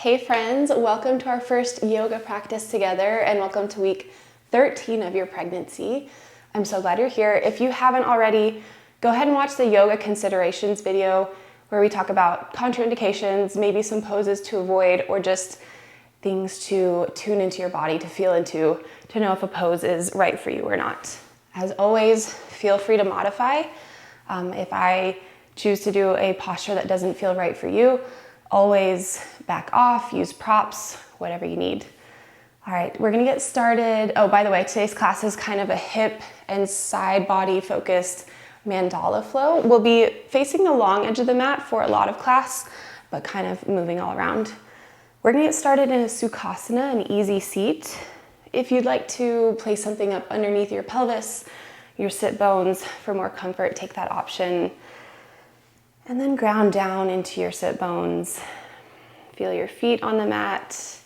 Hey friends, welcome to our first yoga practice together and welcome to week 13 of your pregnancy. I'm so glad you're here. If you haven't already, go ahead and watch the yoga considerations video where we talk about contraindications, maybe some poses to avoid, or just things to tune into your body, to feel into, to know if a pose is right for you or not. As always, feel free to modify. If I choose to do a posture that doesn't feel right for you, always back off, use props, whatever you need. All right, we're gonna get started. Oh, by the way, today's class is kind of a hip and side body focused mandala flow. We'll be facing the long edge of the mat for a lot of class, but kind of moving all around. We're gonna get started in a Sukhasana, an easy seat. If you'd like to place something up underneath your pelvis, your sit bones for more comfort, take that option. And then ground down into your sit bones. Feel your feet on the mat.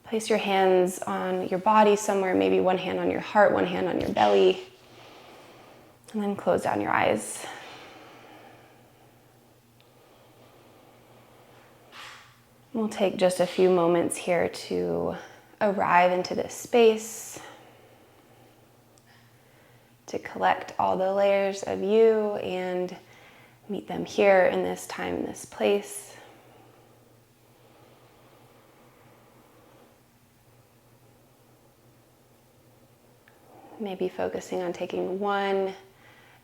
Place your hands on your body somewhere, maybe one hand on your heart, one hand on your belly. And then close down your eyes. We'll take just a few moments here to arrive into this space, to collect all the layers of you and meet them here in this time, in this place. Maybe focusing on taking one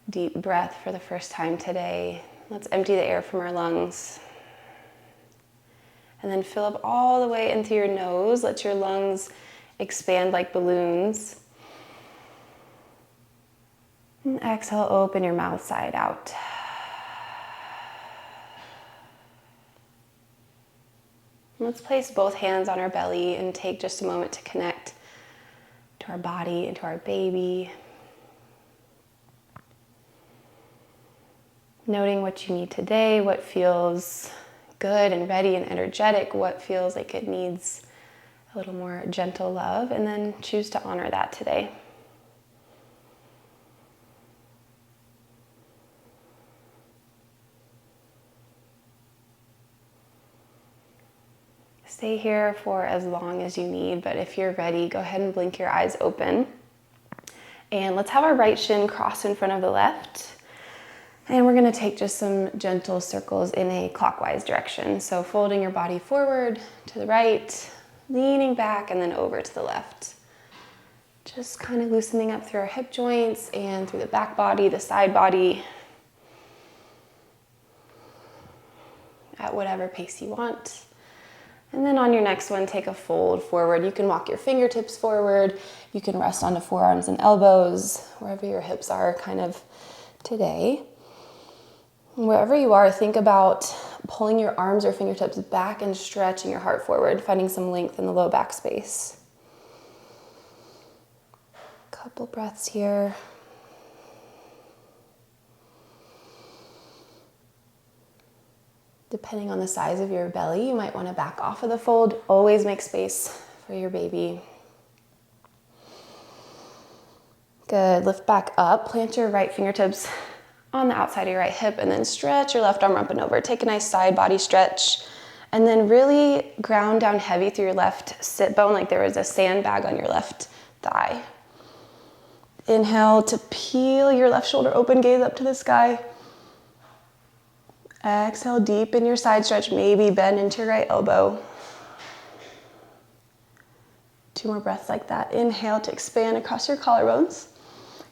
deep breath for the first time today. Let's empty the air from our lungs. And then fill up all the way into your nose. Let your lungs expand like balloons. And exhale, open your mouth side out. Let's place both hands on our belly and take just a moment to connect to our body and to our baby. Noting what you need today, what feels good and ready and energetic, what feels like it needs a little more gentle love, and then choose to honor that today. Stay here for as long as you need, but if you're ready, go ahead and blink your eyes open. And let's have our right shin cross in front of the left. And we're gonna take just some gentle circles in a clockwise direction. So folding your body forward to the right, leaning back, and then over to the left. Just kind of loosening up through our hip joints and through the back body, the side body, at whatever pace you want. And then on your next one, take a fold forward. You can walk your fingertips forward. You can rest onto forearms and elbows, wherever your hips are kind of today. And wherever you are, think about pulling your arms or fingertips back and stretching your heart forward, finding some length in the low back space. Couple breaths here. Depending on the size of your belly, you might want to back off of the fold. Always make space for your baby. Good, lift back up. Plant your right fingertips on the outside of your right hip and then stretch your left arm up and over. Take a nice side body stretch and then really ground down heavy through your left sit bone like there was a sandbag on your left thigh. Inhale to peel your left shoulder open, gaze up to the sky. Exhale, deepen your side stretch, maybe bend into your right elbow. 2 more breaths like that. Inhale to expand across your collarbones.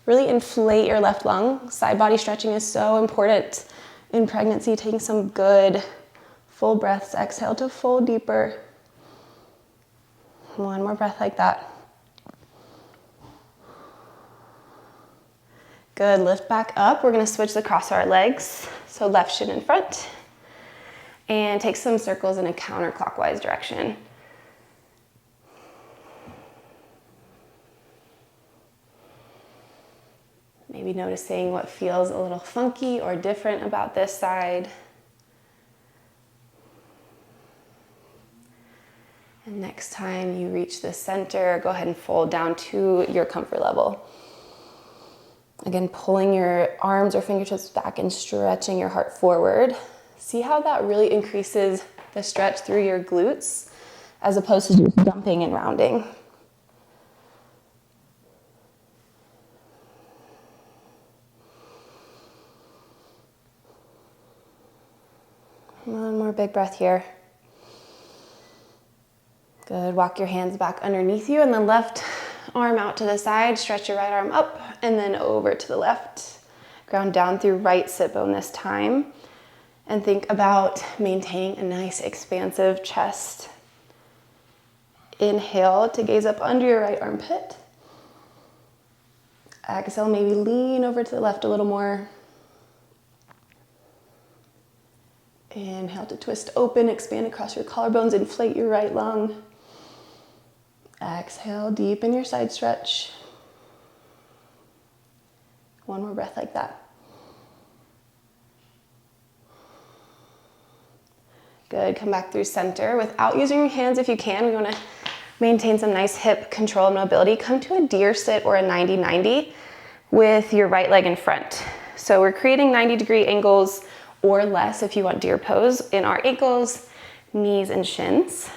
Really inflate your left lung. Side body stretching is so important in pregnancy, taking some good full breaths. Exhale to fold deeper. 1 more breath like that. Good, lift back up. We're gonna switch the cross of our legs. So left shin in front. And take some circles in a counterclockwise direction. Maybe noticing what feels a little funky or different about this side. And next time you reach the center, go ahead and fold down to your comfort level. Again, pulling your arms or fingertips back and stretching your heart forward. See how that really increases the stretch through your glutes as opposed to just dumping and rounding. One more big breath here. Good. Walk your hands back underneath you and then left arm out to the side. Stretch your right arm up and then over to the left. Ground down through right sit bone this time. And think about maintaining a nice expansive chest. Inhale to gaze up under your right armpit. Exhale, maybe lean over to the left a little more. Inhale to twist open, expand across your collarbones, inflate your right lung. Exhale, deepen your side stretch. One more breath like that. Good, come back through center. Without using your hands if you can, we wanna maintain some nice hip control and mobility. Come to a deer sit or a 90-90 with your right leg in front. So we're creating 90-degree angles or less if you want deer pose in our ankles, knees, and shins.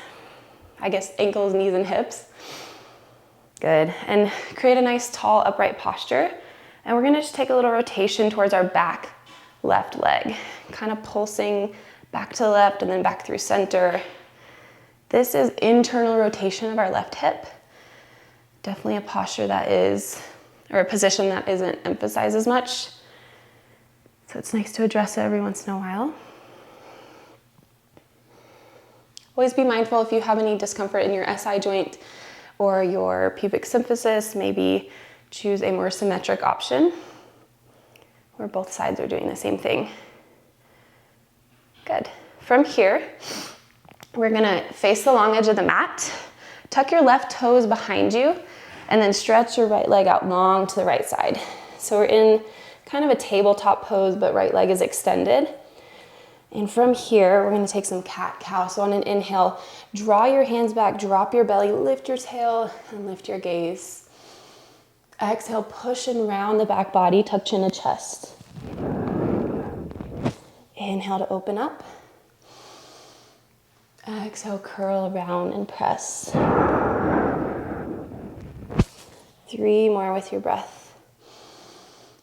I guess ankles, knees, and hips. Good, and create a nice tall upright posture. And we're gonna just take a little rotation towards our back left leg, kind of pulsing back to the left and then back through center. This is internal rotation of our left hip. Definitely a posture that is, or a position that isn't emphasized as much. So it's nice to address it every once in a while. Always be mindful if you have any discomfort in your SI joint or your pubic symphysis, maybe choose a more symmetric option where both sides are doing the same thing. Good. From here, we're gonna face the long edge of the mat, tuck your left toes behind you, and then stretch your right leg out long to the right side. So we're in kind of a tabletop pose, but right leg is extended. And from here, we're gonna take some cat-cow. So on an inhale, draw your hands back, drop your belly, lift your tail, and lift your gaze. Exhale, push and round the back body, tuck chin to chest. Inhale to open up. Exhale, curl around and press. 3 more with your breath.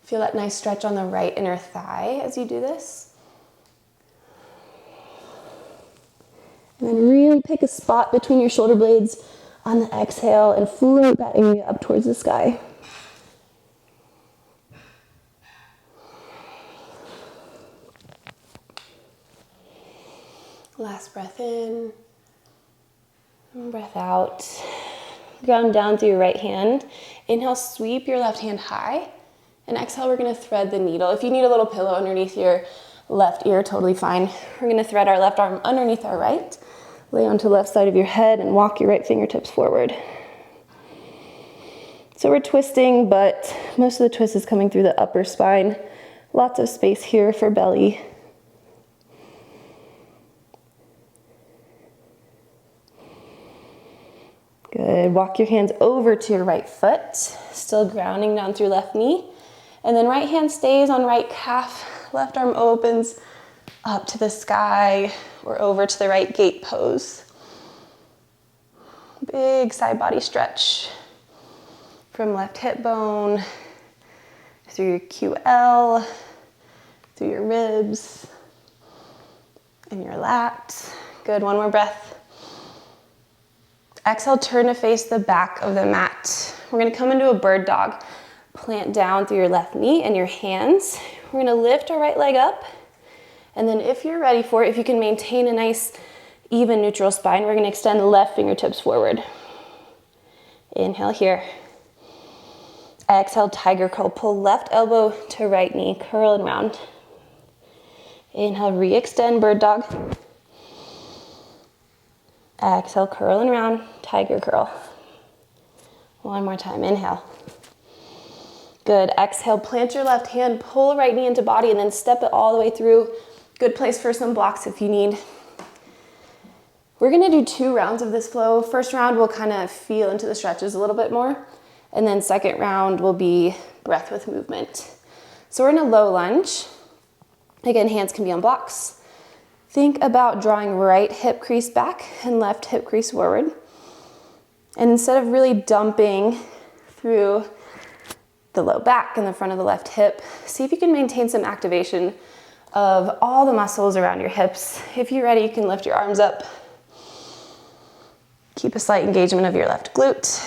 Feel that nice stretch on the right inner thigh as you do this. And then really pick a spot between your shoulder blades on the exhale and float that area up towards the sky. Last breath in, and breath out. Ground down through your right hand. Inhale, sweep your left hand high. And exhale, we're gonna thread the needle. If you need a little pillow underneath your left ear, totally fine. We're gonna thread our left arm underneath our right, lay onto the left side of your head and walk your right fingertips forward. So we're twisting, but most of the twist is coming through the upper spine. Lots of space here for belly. Good, walk your hands over to your right foot, still grounding down through left knee. And then right hand stays on right calf, left arm opens up to the sky or over to the right gate pose. Big side body stretch from left hip bone, through your QL, through your ribs, and your lats. Good, one more breath. Exhale, turn to face the back of the mat. We're gonna come into a bird dog. Plant down through your left knee and your hands. We're gonna lift our right leg up. And then if you're ready for it, if you can maintain a nice, even neutral spine, we're gonna extend the left fingertips forward. Inhale here. Exhale, tiger curl. Pull left elbow to right knee, curl and round. Inhale, re-extend, bird dog. Exhale, curl and round, tiger curl. One more time, inhale. Good, exhale, plant your left hand, pull right knee into body, and then step it all the way through. Good place for some blocks if you need. We're gonna do 2 rounds of this flow. First round, we'll kind of feel into the stretches a little bit more. And then second round will be breath with movement. So we're in a low lunge. Again, hands can be on blocks. Think about drawing right hip crease back and left hip crease forward. And instead of really dumping through the low back and the front of the left hip, see if you can maintain some activation of all the muscles around your hips. If you're ready, you can lift your arms up. Keep a slight engagement of your left glute.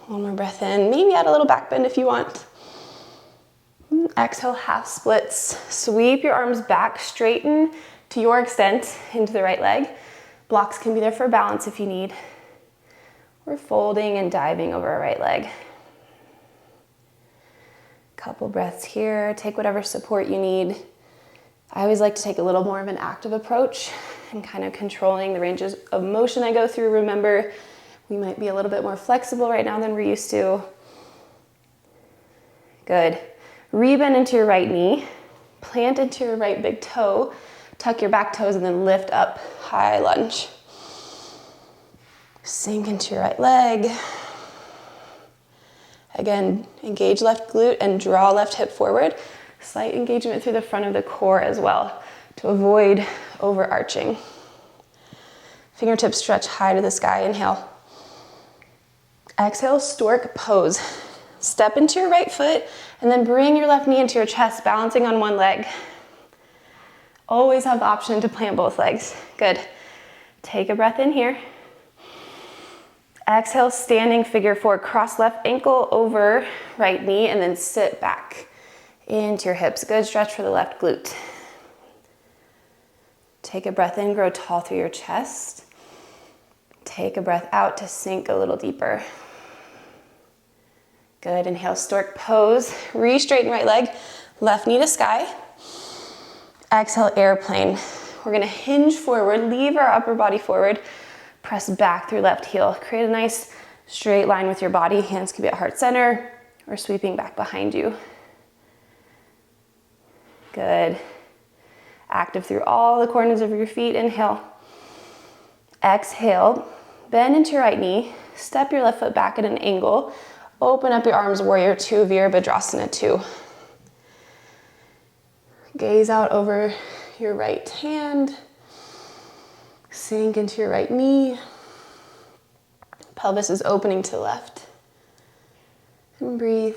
One more breath in. Maybe add a little back bend if you want. Exhale, half splits. Sweep your arms back, straighten to your extent into the right leg. Blocks can be there for balance if you need. We're folding and diving over our right leg. Couple breaths here. Take whatever support you need. I always like to take a little more of an active approach and kind of controlling the ranges of motion I go through. Remember, we might be a little bit more flexible right now than we're used to. Good. Rebend into your right knee. Plant into your right big toe. Tuck your back toes and then lift up, high lunge. Sink into your right leg. Again, engage left glute and draw left hip forward. Slight engagement through the front of the core as well to avoid overarching. Fingertips stretch high to the sky. Inhale. Exhale, stork pose. Step into your right foot and then bring your left knee into your chest, balancing on one leg. Always have the option to plant both legs. Good. Take a breath in here. Exhale, standing figure four. Cross left ankle over right knee and then sit back into your hips. Good stretch for the left glute. Take a breath in, grow tall through your chest. Take a breath out to sink a little deeper. Good, inhale, stork pose. Re-straighten right leg, left knee to sky. Exhale, airplane. We're gonna hinge forward, leave our upper body forward, press back through left heel. Create a nice straight line with your body. Hands can be at heart center or sweeping back behind you. Good. Active through all the corners of your feet. Inhale. Exhale, bend into your right knee. Step your left foot back at an angle. Open up your arms, warrior two, Virabhadrasana 2. Gaze out over your right hand. Sink into your right knee. Pelvis is opening to the left. And breathe.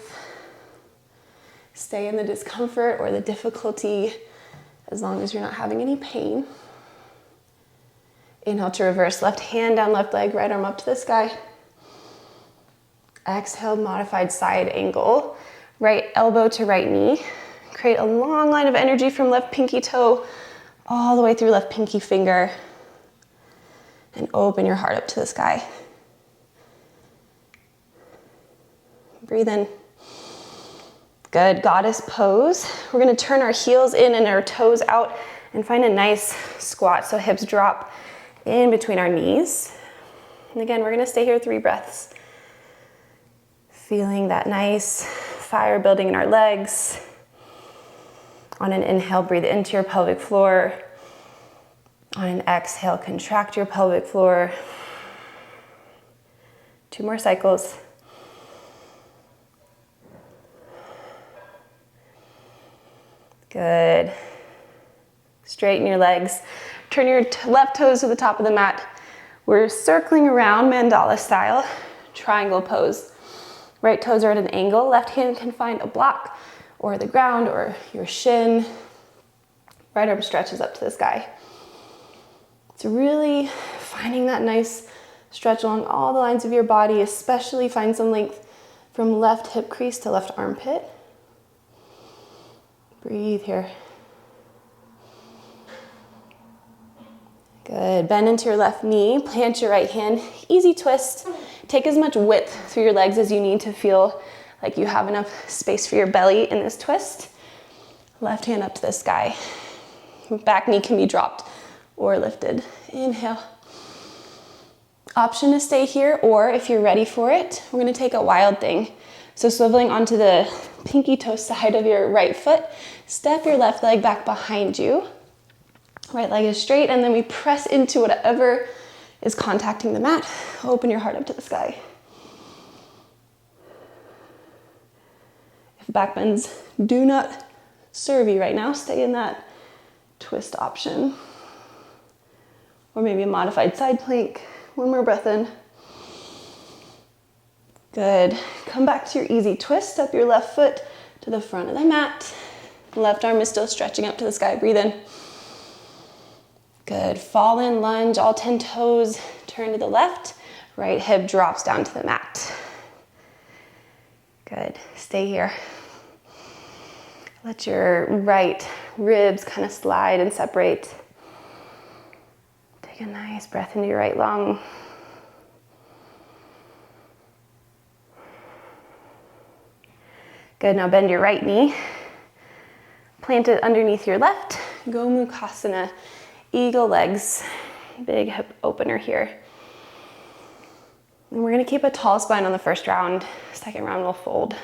Stay in the discomfort or the difficulty as long as you're not having any pain. Inhale to reverse, left hand down, left leg, right arm up to the sky. Exhale, modified side angle. Right elbow to right knee. Create a long line of energy from left pinky toe all the way through left pinky finger. And open your heart up to the sky. Breathe in. Good, goddess pose. We're gonna turn our heels in and our toes out and find a nice squat. So hips drop in between our knees. And again, we're gonna stay here 3 breaths. Feeling that nice fire building in our legs. On an inhale, breathe into your pelvic floor. On an exhale, contract your pelvic floor. 2 more cycles. Good. Straighten your legs. Turn your left toes to the top of the mat. We're circling around mandala style, triangle pose. Right toes are at an angle. Left hand can find a block or the ground or your shin. Right arm stretches up to the sky. It's really finding that nice stretch along all the lines of your body, especially find some length from left hip crease to left armpit. Breathe here. Good, bend into your left knee, plant your right hand, easy twist. Take as much width through your legs as you need to feel like you have enough space for your belly in this twist. Left hand up to the sky. Back knee can be dropped or lifted. Inhale. Option to stay here, or if you're ready for it, we're gonna take a wild thing. So swiveling onto the pinky toe side of your right foot, step your left leg back behind you. Right leg is straight, and then we press into whatever is contacting the mat. Open your heart up to the sky. If back bends do not serve you right now. Stay in that twist option. Or maybe a modified side plank. One more breath in. Good. Come back to your easy twist. Step your left foot to the front of the mat. Left arm is still stretching up to the sky. Breathe in. Good. Fall in lunge, all 10 toes. Turn to the left. Right hip drops down to the mat. Good. Stay here. Let your right ribs kind of slide and separate. Take a nice breath into your right lung. Good. Now bend your right knee. Plant it underneath your left. Gomukhasana. Eagle legs. Big hip opener here. And we're going to keep a tall spine on the first round. Second round we'll fold.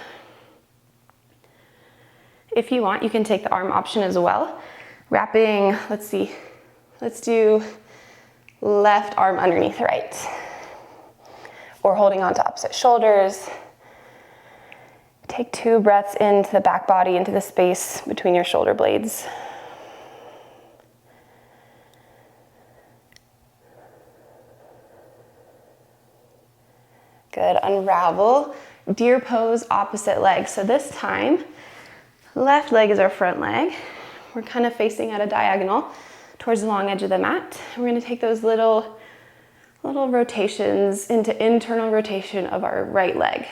If you want, you can take the arm option as well. Wrapping, let's do left arm underneath right. Or holding on to opposite shoulders. Take 2 breaths into the back body, into the space between your shoulder blades. Good. Unravel. Deer pose, opposite leg. So this time, left leg is our front leg. We're kind of facing at a diagonal towards the long edge of the mat. We're going to take those little rotations into internal rotation of our right leg.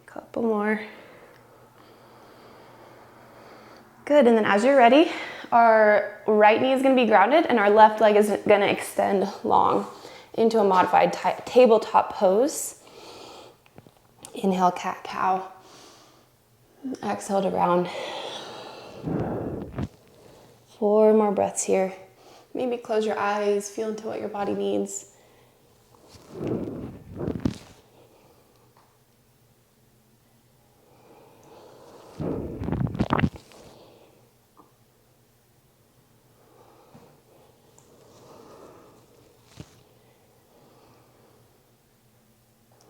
Couple more. Good, and then as you're ready, our right knee is going to be grounded and our left leg is going to extend long into a modified tabletop pose. Inhale, cat-cow. Exhale to round. 4 more breaths here. Maybe close your eyes, feel into what your body needs.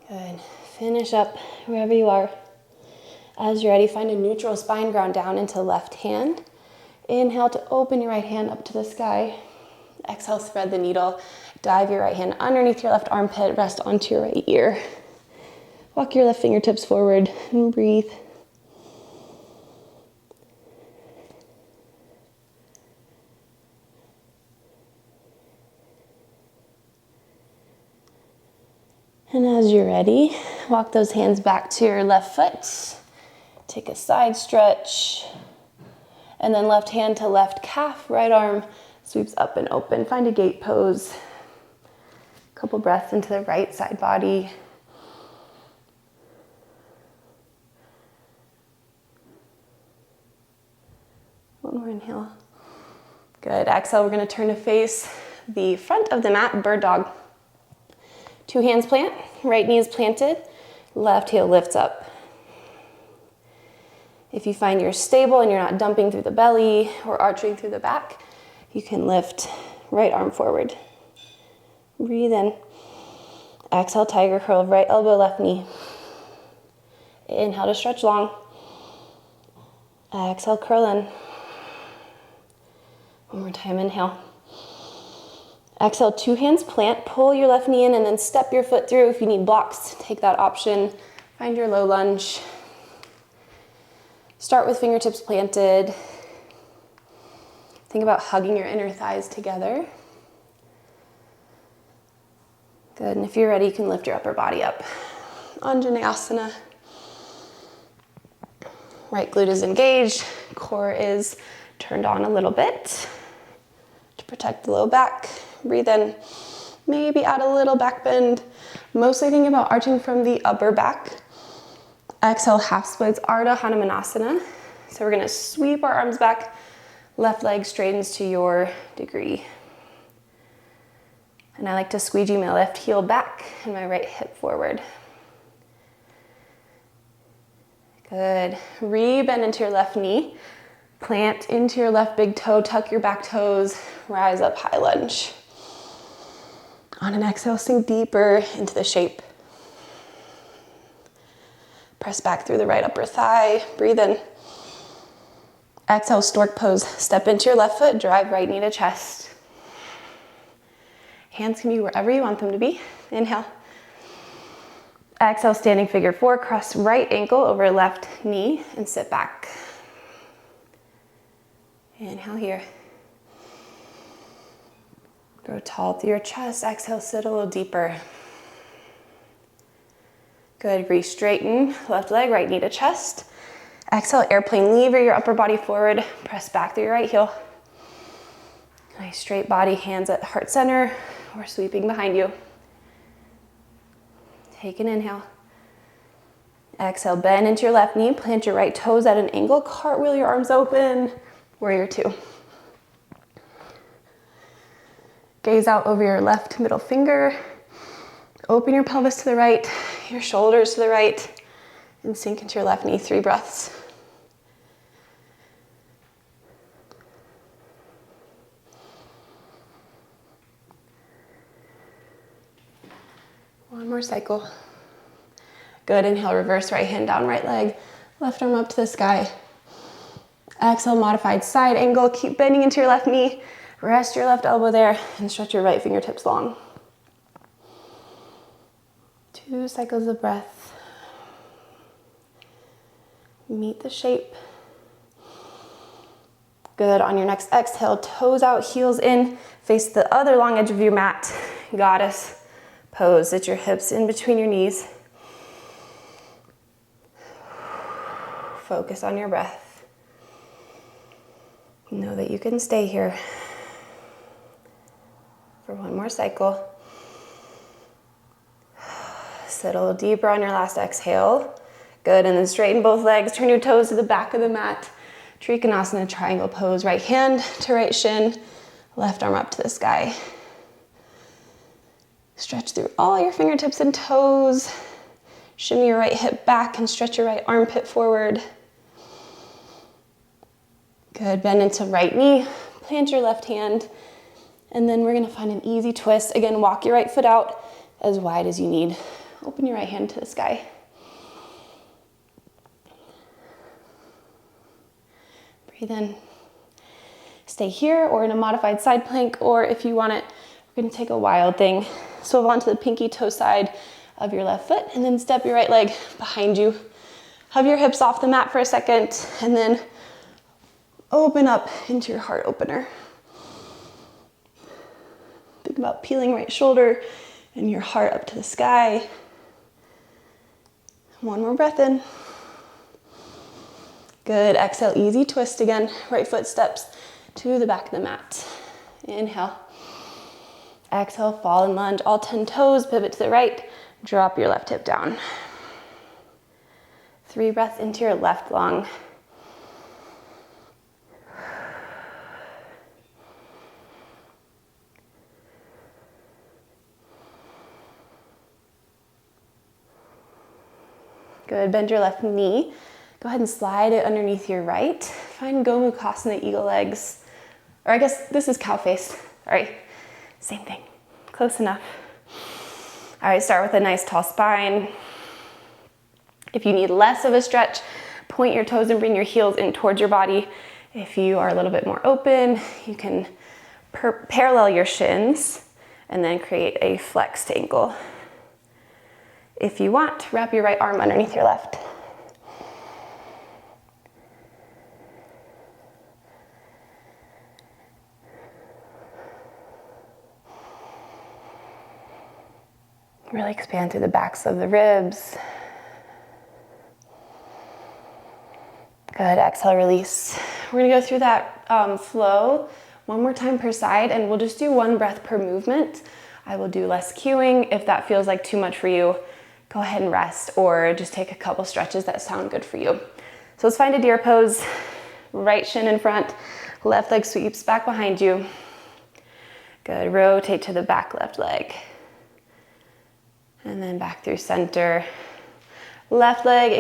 Good. Finish up wherever you are. As you're ready, find a neutral spine, ground down into left hand. Inhale to open your right hand up to the sky. Exhale, thread the needle. Dive your right hand underneath your left armpit, rest onto your right ear. Walk your left fingertips forward and breathe. And as you're ready, walk those hands back to your left foot. Take a side stretch. And then left hand to left calf, right arm sweeps up and open. Find a gate pose. Couple breaths into the right side body. One more inhale. Good. Exhale, we're going to turn to face the front of the mat, bird dog. 2 hands plant, right knee is planted, left heel lifts up. If you find you're stable and you're not dumping through the belly or arching through the back, you can lift right arm forward. Breathe in. Exhale, tiger curl, right elbow, left knee. Inhale to stretch long. Exhale, curl in. One more time, inhale. Exhale, 2 hands plant, pull your left knee in and then step your foot through. If you need blocks, take that option. Find your low lunge. Start with fingertips planted. Think about hugging your inner thighs together. Good, and if you're ready, you can lift your upper body up. Anjaneyasana. Right glute is engaged, core is turned on a little bit to protect the low back. Breathe in, maybe add a little back bend. Mostly thinking about arching from the upper back. Exhale, half splits, Arda, Hanumanasana. So we're gonna sweep our arms back, left leg straightens to your degree. And I like to squeegee my left heel back and my right hip forward. Good, re-bend into your left knee. Plant into your left big toe, tuck your back toes, rise up, high lunge. On an exhale, sink deeper into the shape. Press back through the right upper thigh. Breathe in. Exhale, stork pose. Step into your left foot, drive right knee to chest. Hands can be wherever you want them to be. Inhale. Exhale, standing figure four. Cross right ankle over left knee and sit back. Inhale here. Grow tall through your chest. Exhale, sit a little deeper. Good, re-straighten. Left leg, right knee to chest. Exhale, airplane, lever your upper body forward. Press back through your right heel. Nice straight body, hands at heart center or sweeping behind you. Take an inhale. Exhale, bend into your left knee. Plant your right toes at an angle. Cartwheel your arms open. Warrior two. Gaze out over your left middle finger. Open your pelvis to the right, your shoulders to the right, and sink into your left knee. 3 breaths. One more cycle. Good, inhale, reverse right hand down, right leg, left arm up to the sky. Exhale, modified side angle. Keep bending into your left knee. Rest your left elbow there and stretch your right fingertips long. 2 cycles of breath. Meet the shape. Good, on your next exhale, toes out, heels in. Face the other long edge of your mat. Goddess pose. Sit your hips in between your knees. Focus on your breath. Know that you can stay here for one more cycle. Sit a little deeper on your last exhale. Good, and then straighten both legs. Turn your toes to the back of the mat. Trikonasana, triangle pose. Right hand to right shin. Left arm up to the sky. Stretch through all your fingertips and toes. Shimmy your right hip back and stretch your right armpit forward. Good, bend into right knee. Plant your left hand. And then we're gonna find an easy twist. Again, walk your right foot out as wide as you need. Open your right hand to the sky. Breathe in. Stay here or in a modified side plank, or if you want it, we're gonna take a wild thing. Swivel onto the pinky toe side of your left foot and then step your right leg behind you. Hover your hips off the mat for a second and then open up into your heart opener. Think about peeling right shoulder and your heart up to the sky. One more breath in. Good, exhale, easy twist again. Right foot steps to the back of the mat. Inhale. Exhale, fall and lunge. All 10 toes, pivot to the right. Drop your left hip down. 3 breaths into your left lung. Good, bend your left knee. Go ahead and slide it underneath your right. Find Gomukhasana, eagle legs. Or I guess this is cow face. All right, same thing, close enough. All right, start with a nice tall spine. If you need less of a stretch, point your toes and bring your heels in towards your body. If you are a little bit more open, you can parallel your shins and then create a flexed ankle. If you want, wrap your right arm underneath your left. Really expand through the backs of the ribs. Good, exhale, release. We're gonna go through that flow one more time per side, and we'll just do 1 breath per movement. I will do less cueing. If that feels like too much for you, go ahead and rest or just take a couple stretches that sound good for you. So let's find a deer pose. Right shin in front, left leg sweeps back behind you. Good, rotate to the back left leg. And then back through center. Left leg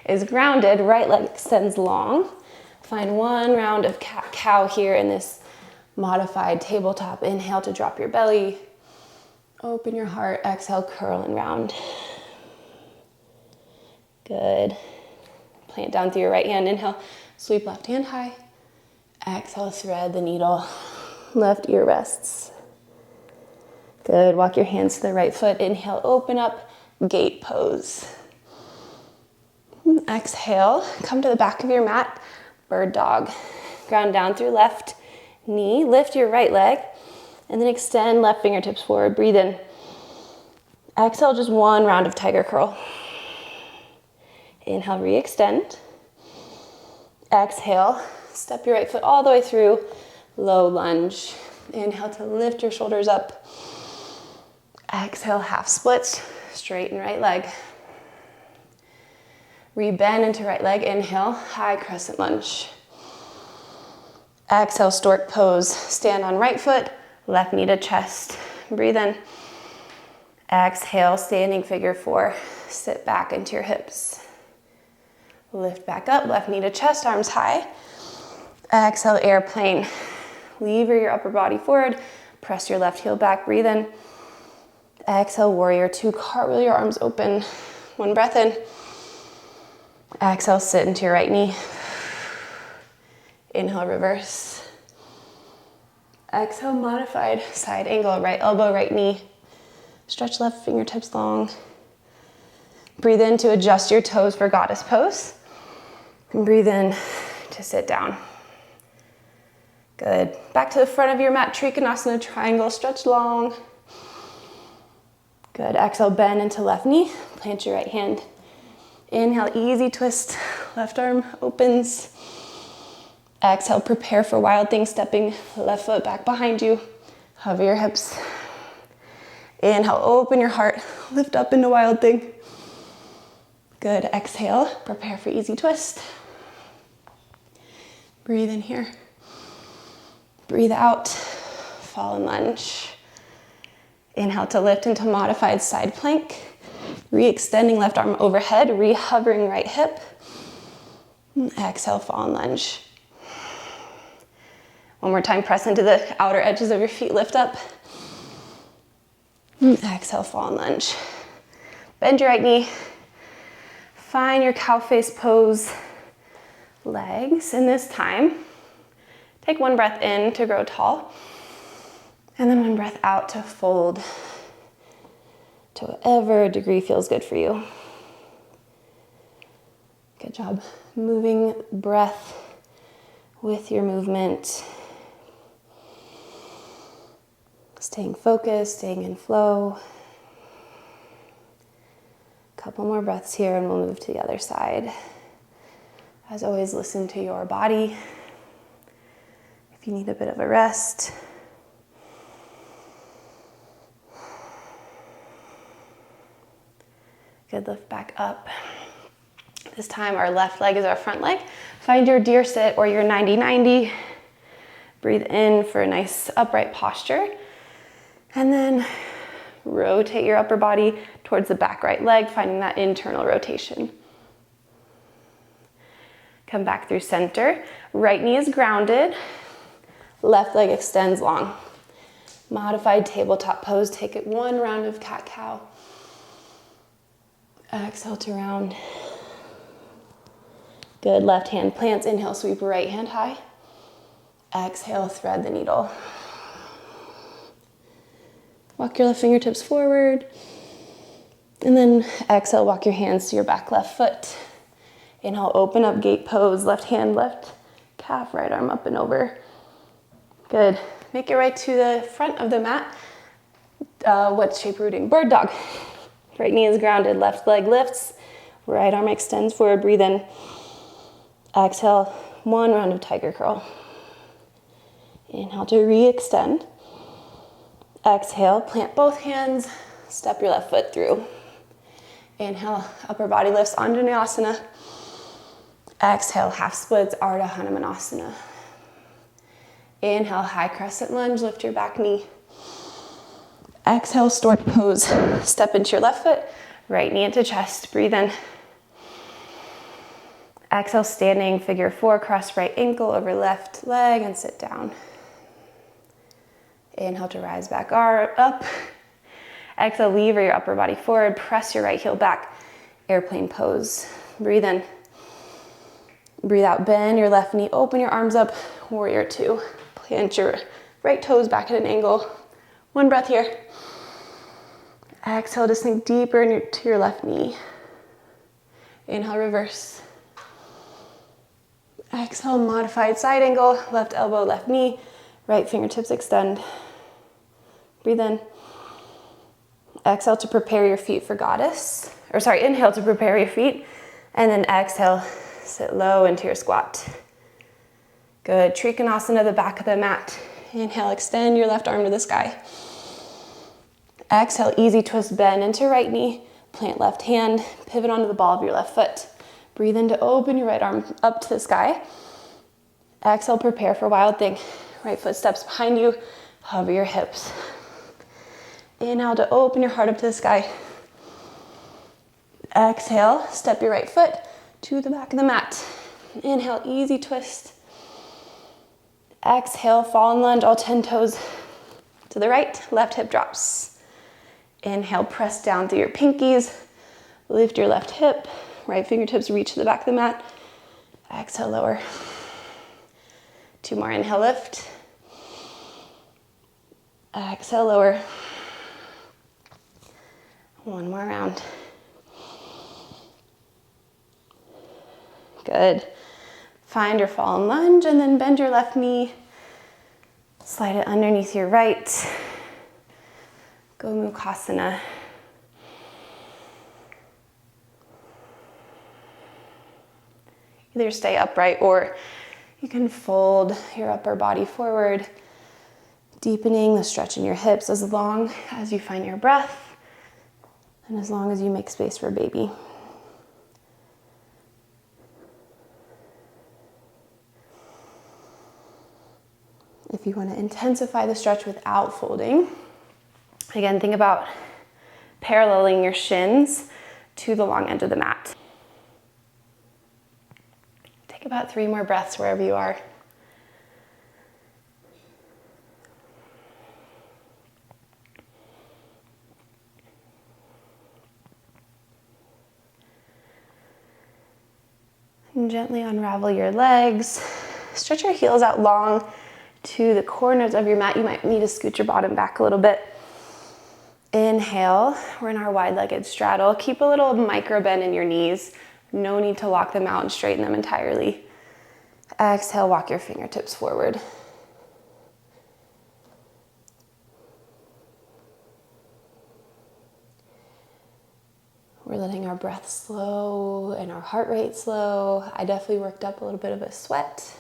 is grounded, right leg extends long. Find 1 round of cat-cow here in this modified tabletop. Inhale to drop your belly. Open your heart, exhale, curl and round. Good. Plant down through your right hand. Inhale, sweep left hand high. Exhale, thread the needle. Left ear rests. Good. Walk your hands to the right foot. Inhale, open up, gate pose. Exhale, come to the back of your mat, bird dog. Ground down through left knee. Lift your right leg, and then extend left fingertips forward. Breathe in. Exhale, just one round of tiger curl. Inhale, re-extend. Exhale, step your right foot all the way through, low lunge. Inhale to lift your shoulders up. Exhale, half splits, straighten right leg. Rebend into right leg, inhale, high crescent lunge. Exhale, stork pose, stand on right foot, left knee to chest. Breathe in. Exhale, standing figure four, sit back into your hips. Lift back up, left knee to chest, arms high. Exhale, airplane. Lever your upper body forward, press your left heel back, breathe in. Exhale, warrior two, cartwheel your arms open. One breath in. Exhale, sit into your right knee. Inhale, reverse. Exhale, modified side angle, right elbow, right knee. Stretch left fingertips long. Breathe in to adjust your toes for goddess pose. And breathe in to sit down. Good. Back to the front of your mat, Trikonasana, triangle, stretch long. Good. Exhale, bend into left knee. Plant your right hand. Inhale, easy twist. Left arm opens. Exhale, prepare for wild thing, stepping left foot back behind you. Hover your hips. Inhale, open your heart. Lift up into wild thing. Good. Exhale, prepare for easy twist. Breathe in here. Breathe out. Fallen lunge. Inhale to lift into modified side plank. Re-extending left arm overhead, re-hovering right hip. Exhale, fallen lunge. One more time, press into the outer edges of your feet, lift up. Exhale, fallen lunge. Bend your right knee. Find your cow face pose legs. And this time, take one breath in to grow tall. And then one breath out to fold to whatever degree feels good for you. Good job. Moving breath with your movement. Staying focused, staying in flow. Couple more breaths here and we'll move to the other side. As always, listen to your body. If you need a bit of a rest. Good, lift back up. This time our left leg is our front leg. Find your deer sit or your 90-90. Breathe in for a nice upright posture. And then rotate your upper body towards the back right leg, finding that internal rotation. Come back through center. Right knee is grounded. Left leg extends long. Modified tabletop pose. Take it one round of cat-cow. Exhale to round. Good, left hand plants. Inhale, sweep right hand high. Exhale, thread the needle. Walk your left fingertips forward. And then exhale, walk your hands to your back left foot. Inhale, open up, gate pose. Left hand, left calf, right arm up and over. Good. Make your way to the front of the mat. What shape rooting? Bird dog. Right knee is grounded, left leg lifts, right arm extends forward, breathe in. Exhale, one round of tiger curl. Inhale to re-extend. Exhale, plant both hands, step your left foot through. Inhale, upper body lifts, Untitled. Exhale, half splits, Arda, Hanumanasana. Inhale, high crescent lunge, lift your back knee. Exhale, stork pose. Step into your left foot, right knee into chest. Breathe in. Exhale, standing figure four, cross right ankle over left leg and sit down. Inhale to rise back up. Exhale, lever your upper body forward, press your right heel back, airplane pose. Breathe in. Breathe out, bend your left knee, open your arms up, warrior two. Plant your right toes back at an angle. One breath here. Exhale to sink deeper into your left knee. Inhale, reverse. Exhale, modified side angle, left elbow, left knee, right fingertips extend. Breathe in. Exhale to prepare your feet for goddess. Or sorry, inhale to prepare your feet. And then exhale, sit low into your squat. Good. Trikonasana, the back of the mat. Inhale, extend your left arm to the sky. Exhale, easy twist, bend into right knee. Plant left hand, pivot onto the ball of your left foot. Breathe in to open your right arm up to the sky. Exhale, prepare for wild thing. Right foot steps behind you, hover your hips. Inhale to open your heart up to the sky. Exhale, step your right foot to the back of the mat. Inhale, easy twist. Exhale, fall and lunge, all 10 toes to the right, left hip drops. Inhale, press down through your pinkies. Lift your left hip, right fingertips reach to the back of the mat. Exhale, lower. 2 more, inhale, lift. Exhale, lower. 1 more round. Good. Find your fall and lunge and then bend your left knee. Slide it underneath your right. Gomukasana. Either stay upright or you can fold your upper body forward, deepening the stretch in your hips as long as you find your breath and as long as you make space for baby. If you want to intensify the stretch without folding, again, think about paralleling your shins to the long end of the mat. Take about 3 more breaths wherever you are. And gently unravel your legs. Stretch your heels out long to the corners of your mat. You might need to scoot your bottom back a little bit. Inhale, we're in our wide-legged straddle. Keep a little micro bend in your knees. No need to lock them out and straighten them entirely. Exhale, walk your fingertips forward. We're letting our breath slow and our heart rate slow. I definitely worked up a little bit of a sweat.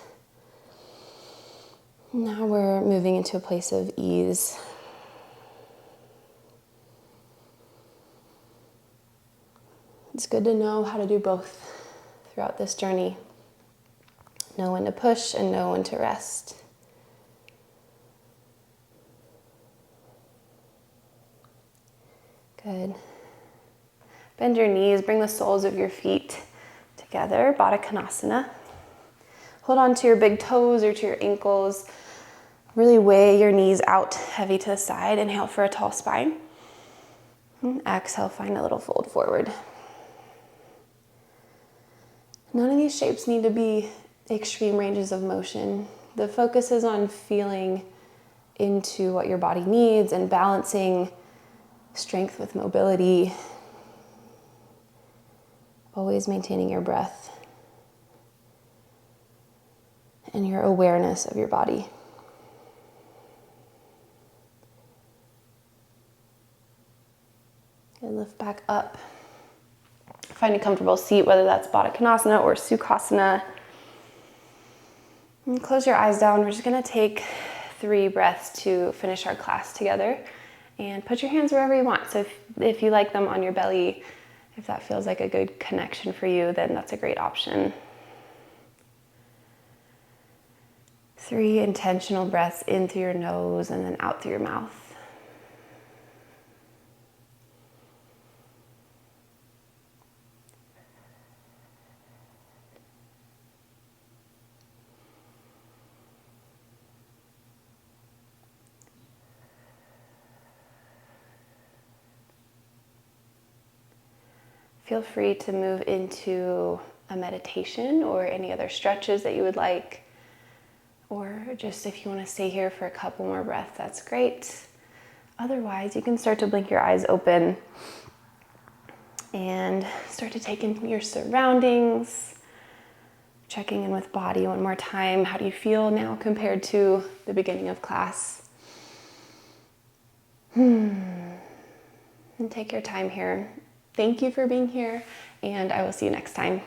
Now we're moving into a place of ease. It's good to know how to do both throughout this journey. Know when to push and know when to rest. Good. Bend your knees, bring the soles of your feet together, Badakanasana. Hold on to your big toes or to your ankles. Really weigh your knees out, heavy to the side. Inhale for a tall spine. And exhale, find a little fold forward. None of these shapes need to be extreme ranges of motion. The focus is on feeling into what your body needs and balancing strength with mobility. Always maintaining your breath and your awareness of your body. And lift back up. Find a comfortable seat, whether that's Badakanasana or Sukhasana. And close your eyes down. We're just going to take 3 breaths to finish our class together. And put your hands wherever you want. So if you like them on your belly, if that feels like a good connection for you, then that's a great option. 3 intentional breaths in through your nose and then out through your mouth. Feel free to move into a meditation or any other stretches that you would like. Or just if you want to stay here for a couple more breaths, that's great. Otherwise, you can start to blink your eyes open and start to take in your surroundings. Checking in with body one more time. How do you feel now compared to the beginning of class? And take your time here. Thank you for being here, and I will see you next time.